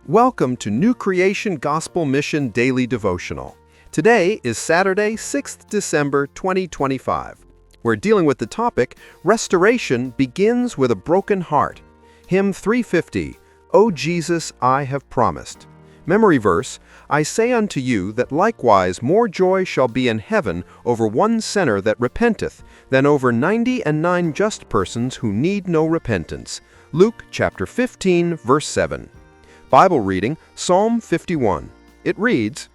Welcome to New Creation Gospel Mission Daily Devotional. Today is Saturday, 6th December 2025. We're dealing with the topic, Restoration Begins with a Broken Heart. Hymn 350, O Jesus, I have promised. Memory verse, I say unto you that likewise more joy shall be in heaven over one sinner that repenteth, than over 99 just persons who need no repentance. Luke chapter 15, verse 7. Bible reading, Psalm 51. It reads,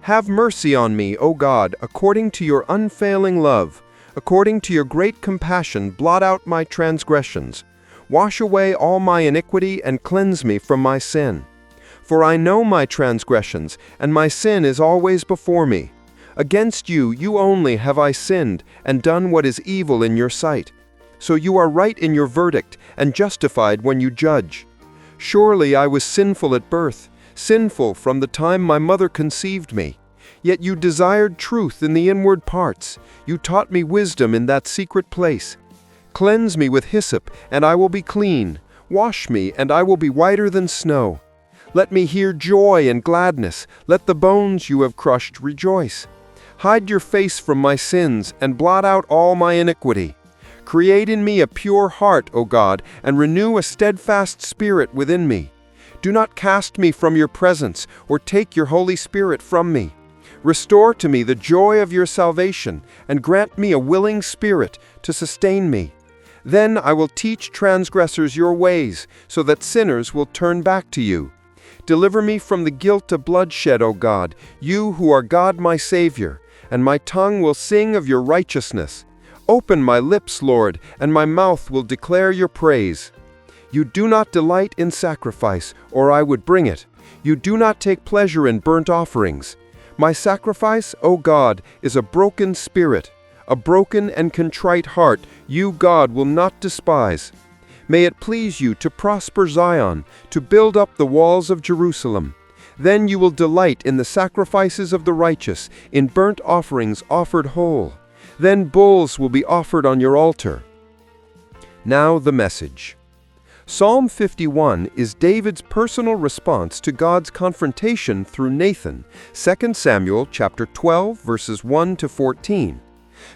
Have mercy on me, O God, according to your unfailing love. According to your great compassion, blot out my transgressions. Wash away all my iniquity and cleanse me from my sin. For I know my transgressions, and my sin is always before me. Against you, you only have I sinned, and done what is evil in your sight. So you are right in your verdict, and justified when you judge. Surely I was sinful at birth, sinful from the time my mother conceived me. Yet you desired truth in the inward parts. You taught me wisdom in that secret place. Cleanse me with hyssop, and I will be clean. Wash me, and I will be whiter than snow. Let me hear joy and gladness. Let the bones you have crushed rejoice. Hide your face from my sins, and blot out all my iniquity. Create in me a pure heart, O God, and renew a steadfast spirit within me. Do not cast me from your presence, or take your Holy Spirit from me. Restore to me the joy of your salvation, and grant me a willing spirit to sustain me. Then I will teach transgressors your ways, so that sinners will turn back to you. Deliver me from the guilt of bloodshed, O God, you who are God my Savior, and my tongue will sing of your righteousness. Open my lips, Lord, and my mouth will declare your praise. You do not delight in sacrifice, or I would bring it. You do not take pleasure in burnt offerings. My sacrifice, O God, is a broken spirit. A broken and contrite heart, you, God, will not despise. May it please you to prosper Zion, to build up the walls of Jerusalem. Then you will delight in the sacrifices of the righteous, in burnt offerings offered whole. Then bulls will be offered on your altar. Now the message. Psalm 51 is David's personal response to God's confrontation through Nathan, 2 Samuel chapter 12, verses 1 to 14.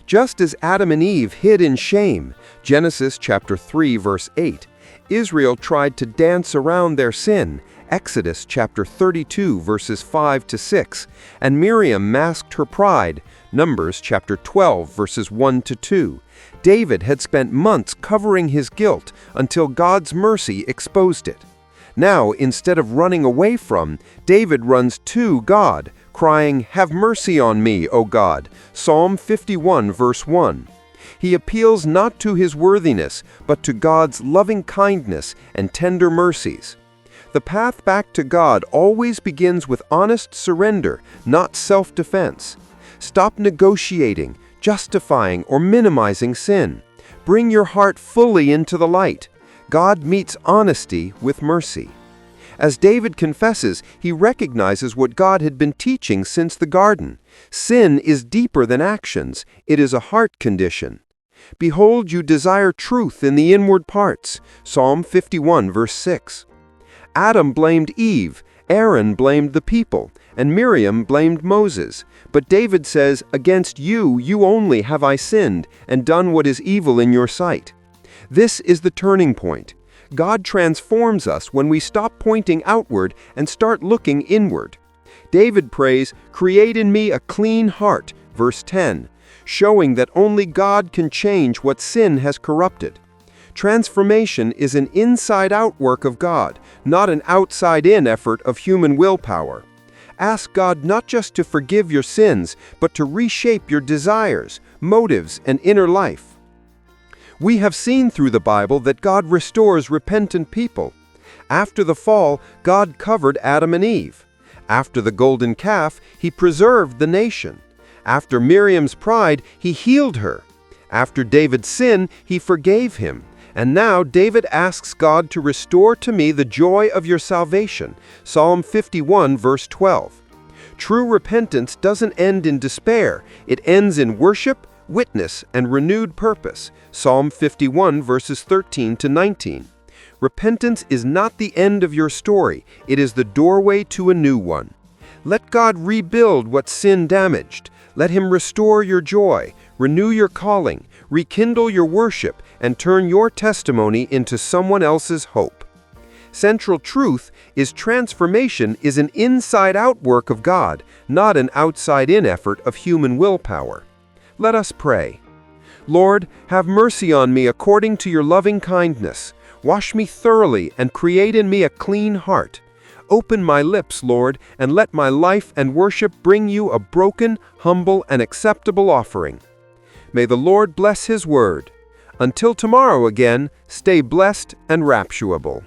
Just as Adam and Eve hid in shame, Genesis chapter 3, verse 8, Israel tried to dance around their sin, Exodus chapter 32, verses 5 to 6, and Miriam masked her pride, Numbers chapter 12, verses 1 to 2. David had spent months covering his guilt until God's mercy exposed it. Now, instead of running away from, David runs to God, crying, Have mercy on me, O God. Psalm 51, verse 1. He appeals not to his worthiness, but to God's loving kindness and tender mercies. The path back to God always begins with honest surrender, not self-defense. Stop negotiating, justifying, or minimizing sin. Bring your heart fully into the light. God meets honesty with mercy. As David confesses, he recognizes what God had been teaching since the garden. Sin is deeper than actions. It is a heart condition. Behold, you desire truth in the inward parts. Psalm 51, verse 6. Adam blamed Eve, Aaron blamed the people, and Miriam blamed Moses. But David says, Against you, you only have I sinned, and done what is evil in your sight. This is the turning point. God transforms us when we stop pointing outward and start looking inward. David prays, Create in me a clean heart, verse 10, showing that only God can change what sin has corrupted. Transformation is an inside-out work of God, not an outside-in effort of human willpower. Ask God not just to forgive your sins, but to reshape your desires, motives, and inner life. We have seen through the Bible that God restores repentant people. After the fall, God covered Adam and Eve. After the golden calf, He preserved the nation. After Miriam's pride, He healed her. After David's sin, He forgave him. And now David asks God to restore to me the joy of your salvation. Psalm 51, verse 12. True repentance doesn't end in despair. It ends in worship, witness, and renewed purpose. Psalm 51, verses 13 to 19. Repentance is not the end of your story, it is the doorway to a new one. Let God rebuild what sin damaged. Let Him restore your joy, renew your calling, rekindle your worship, and turn your testimony into someone else's hope. Central truth is transformation is an inside-out work of God, not an outside-in effort of human willpower. Let us pray. Lord, have mercy on me according to your loving kindness. Wash me thoroughly and create in me a clean heart. Open my lips, Lord, and let my life and worship bring you a broken, humble, and acceptable offering. May the Lord bless His word. Until tomorrow again, stay blessed and rapturable.